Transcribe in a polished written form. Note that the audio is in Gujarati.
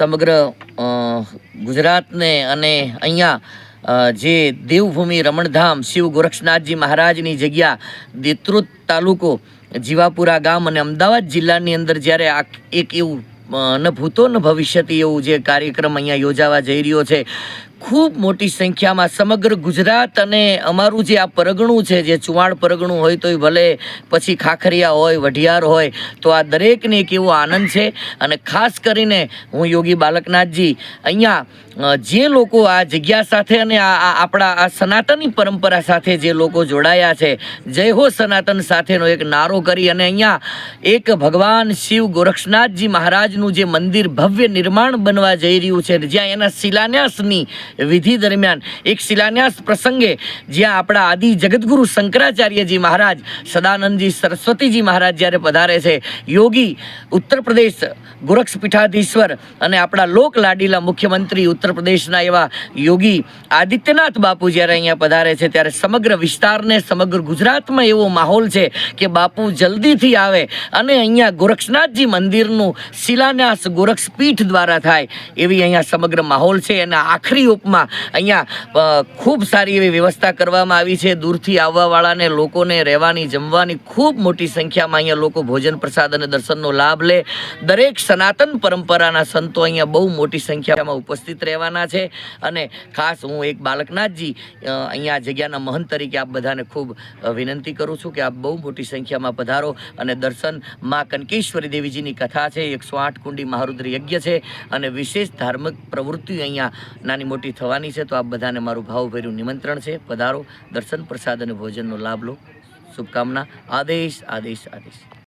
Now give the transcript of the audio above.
સમગ્ર ગુજરાતને અને અહીંયા જે દેવભૂમિ રમણધામ શિવ ગોરક્ષનાથજી મહારાજની જગ્યા દેત્રોદ તાલુકો જીવાપુરા ગામ અને અમદાવાદ જિલ્લાની અંદર જ્યારે આ એક એવું ન ભૂતો ન ભવિષ્યથી એવું જે કાર્યક્રમ અહીંયા યોજાવા જઈ રહ્યો છે, ખૂબ મોટી સંખ્યામાં સમગ્ર ગુજરાત અને અમારું જે આ પરગણું છે, જે ચુવાણ પરગણું હોય તોય ભલે, પછી ખાખરિયા હોય, વઢિયાર હોય, તો આ દરેકને એક એવો આનંદ છે. અને ખાસ કરીને હું યોગી બાલકનાથજી અહીંયા જે લોકો આ જગ્યા સાથે અને આપણા આ સનાતની પરંપરા સાથે જે લોકો જોડાયા છે, જય હો સનાતન સાથેનો એક નારો કરી અને અહીંયા એક ભગવાન શિવ ગોરક્ષનાથજી મહારાજનું જે મંદિર ભવ્ય નિર્માણ બનવા જઈ રહ્યું છે, જ્યાં એના શિલાન્યાસની વિધિ દરમિયાન એક શિલાન્યાસ પ્રસંગે જ્યાં આપણા આદિ જગતગુરુ શંકરાચાર્યજી મહારાજ, સદાનંદજી સરસ્વતીજી મહારાજ જ્યારે પધારે છે, યોગી ઉત્તર પ્રદેશ ગોરક્ષ પીઠાધીશ્વર અને આપણા લોક લાડીલા મુખ્યમંત્રી ઉત્તર પ્રદેશના એવા યોગી આદિત્યનાથ બાપુ જ્યારે અહીંયા પધારે છે, ત્યારે સમગ્ર વિસ્તારને, સમગ્ર ગુજરાતમાં એવો માહોલ છે કે બાપુ જલ્દીથી આવે અને અહીંયા ગોરક્ષનાથજી મંદિરનું શિલાન્યાસ ગોરક્ષ પીઠ દ્વારા થાય એવી અહીંયા સમગ્ર માહોલ છે. અને આખરી ઉપમાં અહીંયા ખૂબ સારી એવી વ્યવસ્થા કરવામાં આવી છે. દૂરથી આવવાવાળાને લોકોને રહેવાની, જમવાની ખૂબ મોટી સંખ્યામાં અહીંયા લોકો ભોજન પ્રસાદ અને દર્શનનો લાભ લે. દરેક સનાતન પરંપરાના સંતો અહીંયા બહુ મોટી સંખ્યામાં ઉપસ્થિત રહેવાના છે. અને ખાસ હું એક બાલકનાથજી અહીંયા જગ્યાના મહંત તરીકે આપ બધાને ખૂબ વિનંતી કરું છું કે આપ બહુ મોટી સંખ્યામાં પધારો અને દર્શન. માં કનકેશ્વરી દેવીજીની કથા છે, 108 કુંડી મહારુદ્ર યજ્ઞ છે અને વિશેષ ધાર્મિક પ્રવૃત્તિઓ અહીંયા નાની મોટી થવાની છે. તો આપ બધાને મારું ભાવભર્યું નિમંત્રણ છે. પધારો, દર્શન પ્રસાદ અને ભોજનનો લાભ લો. શુભકામના. આદેશ આદેશ આદેશ.